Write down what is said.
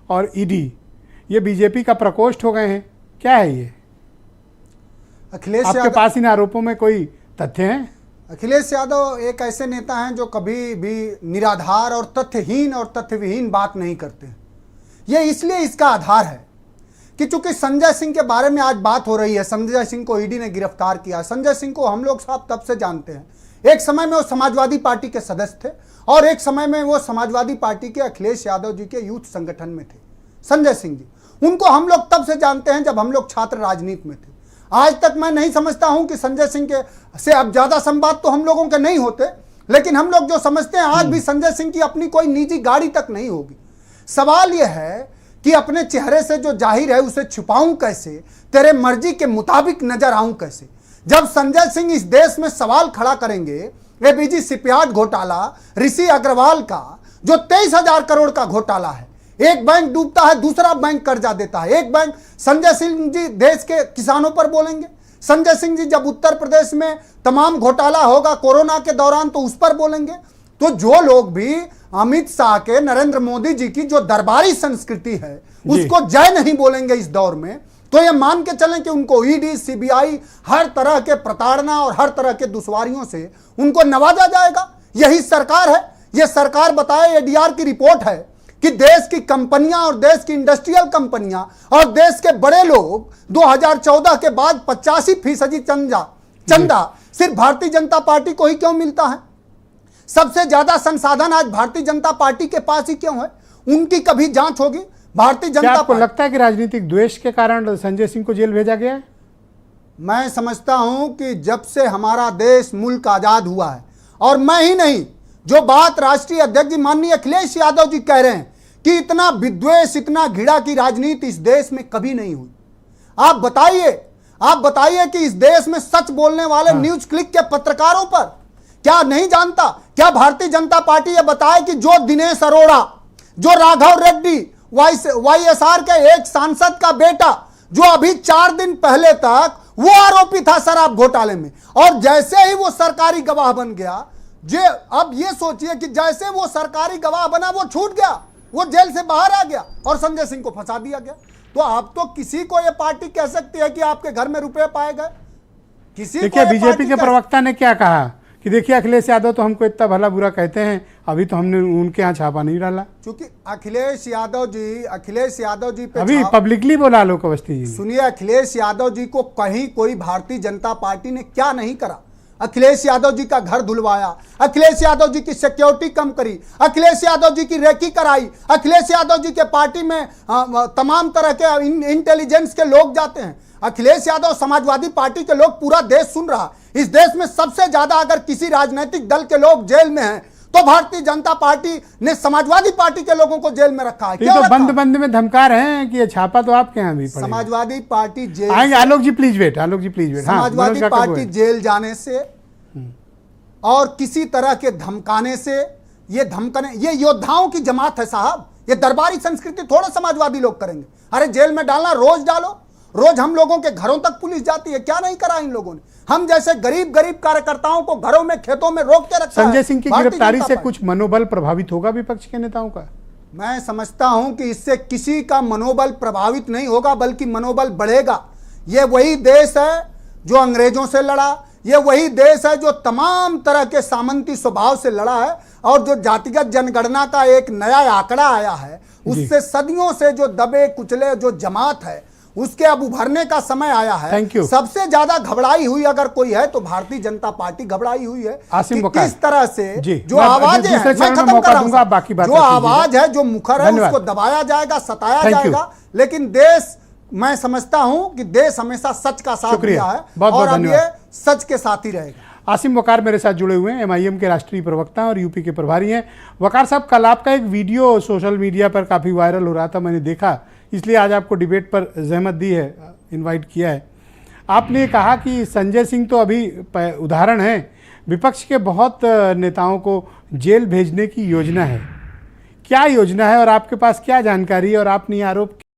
और ईडी ये बीजेपी का प्रकोष्ठ हो गए हैं, क्या है ये? अखिलेश आपके यादव, पास इन आरोपों में कोई तथ्य हैं? अखिलेश यादव एक ऐसे नेता हैं जो कभी भी निराधार और तथ्यहीन और तथ्यविहीन बात नहीं करते। ये इसलिए इसका आधार है कि चूंकि संजय सिंह के बारे में आज बात हो रही है, संजय सिंह को ईडी ने गिरफ्तार किया। संजय सिंह को हम लोग साहब तब से जानते हैं, एक समय में वो समाजवादी पार्टी के सदस्य थे और एक समय में वो समाजवादी पार्टी के अखिलेश यादव जी के यूथ संगठन में थे। संजय सिंह जी, उनको हम लोग तब से जानते हैं जब हम लोग छात्र राजनीति में थे। आज तक मैं नहीं समझता हूं कि संजय सिंह के से अब ज्यादा संवाद तो हम लोगों के नहीं होते, लेकिन हम लोग जो समझते हैं आज भी संजय सिंह की अपनी कोई निजी गाड़ी तक नहीं होगी। सवाल यह है कि अपने चेहरे से जो जाहिर है उसे छुपाऊं कैसे, तेरे मर्जी के मुताबिक नजर आऊं कैसे। जब संजय सिंह इस देश में सवाल खड़ा करेंगे एबीजी शिपयार्ड घोटाला, ऋषि अग्रवाल का जो 23,000 करोड़ का घोटाला है, एक बैंक डूबता है दूसरा बैंक कर्जा देता है, एक बैंक। संजय सिंह जी देश के किसानों पर बोलेंगे, संजय सिंह जी जब उत्तर प्रदेश में तमाम घोटाला होगा कोरोना के दौरान तो उस पर बोलेंगे। तो जो लोग भी अमित शाह के, नरेंद्र मोदी जी की जो दरबारी संस्कृति है उसको जय नहीं बोलेंगे इस दौर में, तो ये मान के चलें कि उनको ईडी, सीबीआई हर तरह के प्रताड़ना और हर तरह के दुश्वारियों से उनको नवाजा जाएगा। यही सरकार है। यह सरकार बताए, एडीआर की रिपोर्ट है कि देश की कंपनियां और देश की इंडस्ट्रियल कंपनियां और देश के बड़े लोग 2014 के बाद 85% चंदा सिर्फ भारतीय जनता पार्टी को ही क्यों मिलता है? सबसे ज्यादा संसाधन आज भारतीय जनता पार्टी के पास ही क्यों है? उनकी कभी जांच होगी? भारतीय जनता आपको लगता है कि राजनीतिक द्वेष के कारण संजय सिंह को जेल भेजा गया है? मैं समझता हूं कि जब से हमारा देश मुल्क आजाद हुआ है, और मैं ही नहीं, जो बात राष्ट्रीय अध्यक्ष जी माननीय अखिलेश यादव जी कह रहे हैं कि इतना विद्वेष, इतना घृणा की राजनीति इस देश में कभी नहीं हुई। आप बताइए कि इस देश में सच बोलने वाले न्यूज क्लिक के पत्रकारों पर क्या नहीं जानता? क्या भारतीय जनता पार्टी ये बताए कि जो दिनेश अरोड़ा, जो राघव रेड्डी, वाईएसआर के एक सांसद का बेटा, जो अभी 4 दिन पहले तक वो आरोपी था शराब घोटाले में, और जैसे ही वो सरकारी गवाह बन गया, अब ये सोचिए कि जैसे वो सरकारी गवाह बना वो छूट गया, वो जेल से बाहर आ गया और संजय सिंह को फंसा दिया गया। तो अब तो किसी को ये पार्टी कह सकती है कि आपके घर में रुपए पाए गए? किसी देखिए, बीजेपी के प्रवक्ता ने क्या कहा कि देखिए अखिलेश यादव तो हमको इतना भला बुरा कहते हैं, अभी तो हमने उनके यहाँ छापा नहीं डाला। क्योंकि अखिलेश यादव जी पे अभी पब्लिकली बोला आलोक अवस्थी जी। सुनिए, अखिलेश यादव जी को कहीं कोई भारतीय जनता पार्टी ने क्या नहीं करा। अखिलेश यादव जी का घर धुलवाया, अखिलेश यादव जी की सिक्योरिटी कम करी, अखिलेश यादव जी की रेकी कराई, अखिलेश यादव जी के पार्टी में तमाम तरह के इंटेलिजेंस के लोग जाते हैं। अखिलेश यादव, समाजवादी पार्टी के लोग, पूरा देश सुन रहा। इस देश में सबसे ज्यादा अगर किसी राजनीतिक दल के लोग जेल में हैं तो भारतीय जनता पार्टी ने समाजवादी पार्टी के लोगों को जेल में रखा है। क्यों तो बंद में धमका रहे हैं कि ये छापा तो आपके यहाँ भी पड़ेगा। समाजवादी पार्टी जेल आएंगे। Alok ji please wait. Samajwadi party jail जाने से और किसी तरह के धमकाने से, ये योद्धाओं की जमात है साहब। ये दरबारी संस्कृति थोड़ा समाजवादी लोग करेंगे। अरे जेल में डालना, रोज डालो। रोज हम लोगों के घरों तक पुलिस जाती है, क्या नहीं करा इन लोगों ने? हम जैसे गरीब कार्यकर्ताओं को घरों में, खेतों में रोक के रखा है। संजय सिंह की गिरफ्तारी से कुछ मनोबल प्रभावित होगा विपक्ष के नेताओं का? मैं समझता हूं कि इससे किसी का मनोबल प्रभावित नहीं होगा, बल्कि मनोबल बढ़ेगा। ये वही देश है जो अंग्रेजों से लड़ा, ये वही देश है जो तमाम तरह के सामंती स्वभाव से लड़ा है, और जो जातिगत जनगणना का एक नया आंकड़ा आया है उससे सदियों से जो दबे कुचले जो जमात है उसके अब उभरने का समय आया है। सबसे ज्यादा घबराई हुई अगर कोई है तो भारतीय जनता पार्टी घबराई हुई है कि किस तरह से जो आवाज है, मैं खत्म कर रहा हूं, जो आवाज है, जो मुखर है, उसको दबाया जाएगा, सताया जाएगा। लेकिन देश, मैं समझता हूं कि देश हमेशा सच का साथ दिया है और अब ये सच के साथ ही रहेगा। आसिम वकार मेरे साथ जुड़े हुए हैं, एमआईएम के राष्ट्रीय प्रवक्ता और यूपी के प्रभारी हैं। वकार साहब, कल आपका एक वीडियो सोशल मीडिया पर काफ़ी वायरल हो रहा था, मैंने देखा, इसलिए आज आपको डिबेट पर जहमत दी है, इनवाइट किया है। आपने कहा कि संजय सिंह तो अभी उदाहरण है, विपक्ष के बहुत नेताओं को जेल भेजने की योजना है। क्या योजना है और आपके पास क्या जानकारी है, और आपने आरोप